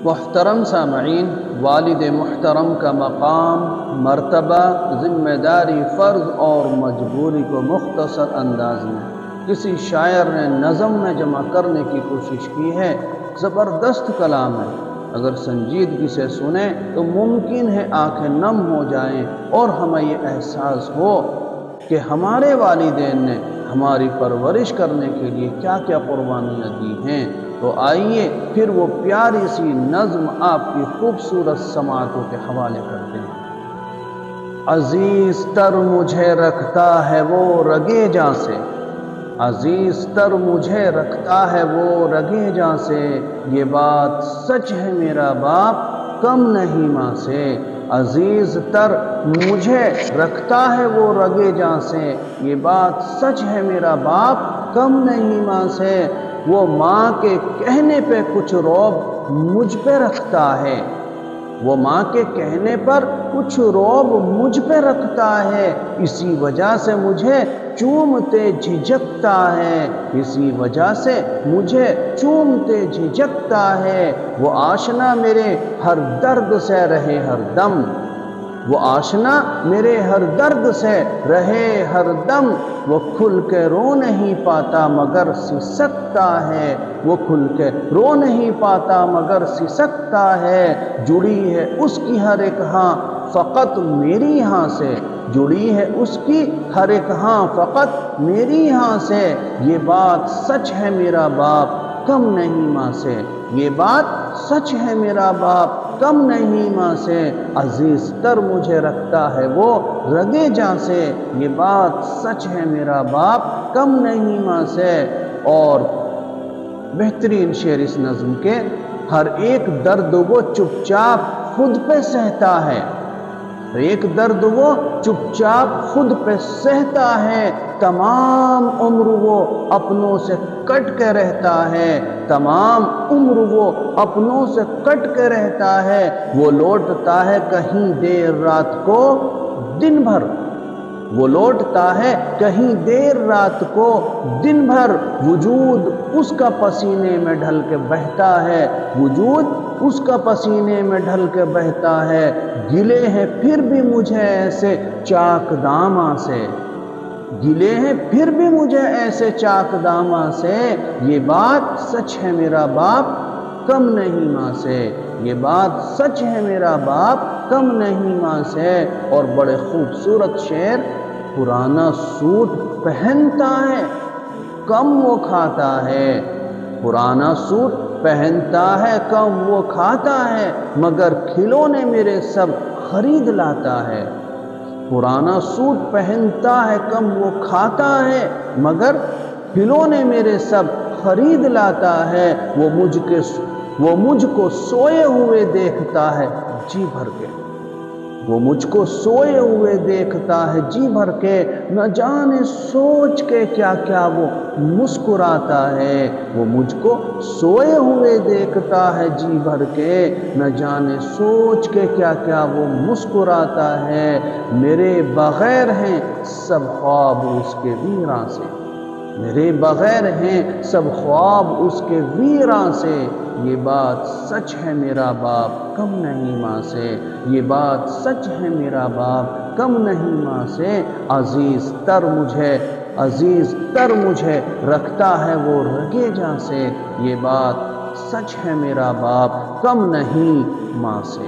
محترم سامعین، والد محترم کا مقام، مرتبہ، ذمہ داری، فرض اور مجبوری کو مختصر انداز میں کسی شاعر نے نظم میں جمع کرنے کی کوشش کی ہے۔ زبردست کلام ہے، اگر سنجیدگی سے سنیں تو ممکن ہے آنکھیں نم ہو جائیں اور ہمیں یہ احساس ہو کہ ہمارے والدین نے ہماری پرورش کرنے کے لیے کیا کیا قربانیاں دی ہیں۔ تو آئیے پھر وہ پیاری سی نظم آپ کی خوبصورت سماعتوں کے حوالے کرتے ہیں۔ عزیز تر مجھے رکھتا ہے وہ رگے جاں سے، عزیز تر مجھے رکھتا ہے وہ رگے جاں سے، یہ بات سچ ہے میرا باپ کم نہیں ماں سے۔ عزیز تر مجھے رکھتا ہے وہ رگے جاں سے، یہ بات سچ ہے میرا باپ کم نہیں ماں سے۔ وہ ماں کے کہنے پہ کچھ روب مجھ پہ رکھتا ہے، وہ ماں کے کہنے پر کچھ روب مجھ پہ رکھتا ہے، اسی وجہ سے مجھے چومتے جھجکتا ہے، اسی وجہ سے مجھے چومتے جھجکتا ہے۔ وہ آشنا میرے ہر درد سے رہے ہر دم، وہ آشنا میرے ہر درد سے رہے ہر دم، وہ کھل کے رو نہیں پاتا مگر سسکتا ہے، وہ کھل کے رو نہیں پاتا مگر سسکتا ہے۔ جڑی ہے اس کی ہر ایک ہاں فقط میری ہاں سے، جڑی ہے اس کی ہر ایک ہاں فقط میری ہاں سے، یہ بات سچ ہے میرا باپ کم نہیں ماں سے، یہ بات سچ ہے میرا باپ کم نہیں ماں سے۔ عزیز تر مجھے رکھتا ہے وہ رگے جاں سے، یہ بات سچ ہے میرا باپ کم نہیں ماں سے۔ اور بہترین شعر اس نظم کے، ہر ایک درد وہ چپ چاپ خود پہ سہتا ہے، ایک درد وہ چپ چاپ خود پہ سہتا ہے، تمام عمر وہ اپنوں سے کٹ کے رہتا ہے، تمام عمر وہ اپنوں سے کٹ کے رہتا ہے۔ وہ لوٹتا ہے کہیں دیر رات کو دن بھر، وہ لوٹتا ہے کہیں دیر رات کو دن بھر، وجود اس کا پسینے میں ڈھل کے بہتا ہے، وجود اس کا پسینے میں ڈھل کے بہتا ہے۔ گلے ہیں پھر بھی مجھے ایسے چاک داماں سے، گلے ہیں پھر بھی مجھے ایسے چاک داماں سے، یہ بات سچ ہے میرا باپ کم نہیں ماں سے، یہ بات سچ ہے میرا باپ کم نہیں ماں سے۔ اور بڑے خوبصورت شعر، پرانا سوٹ پہنتا ہے کم وہ کھاتا ہے، پرانا سوٹ پہنتا ہے کم وہ کھاتا ہے، مگر کھلونے میرے سب خرید لاتا ہے، پرانا سوٹ پہنتا ہے کم وہ کھاتا ہے، مگر کھلونے میرے سب خرید لاتا ہے۔ وہ مجھ کو سوئے ہوئے دیکھتا ہے جی بھر کے، وہ مجھ کو سوئے ہوئے دیکھتا ہے جی بھر کے، نہ جانے سوچ کے کیا کیا وہ مسکراتا ہے، وہ مجھ کو سوئے ہوئے دیکھتا ہے جی بھر کے، نہ جانے سوچ کے کیا کیا وہ مسکراتا ہے۔ میرے بغیر ہیں سب خواب اس کے ویراں سے، میرے بغیر ہیں سب خواب اس کے ویراں سے، یہ بات سچ ہے میرا باپ کم نہیں ماں سے، یہ بات سچ ہے میرا باپ کم نہیں ماں سے۔ عزیز تر مجھے رکھتا ہے وہ رگے جاں سے، یہ بات سچ ہے میرا باپ کم نہیں ماں سے۔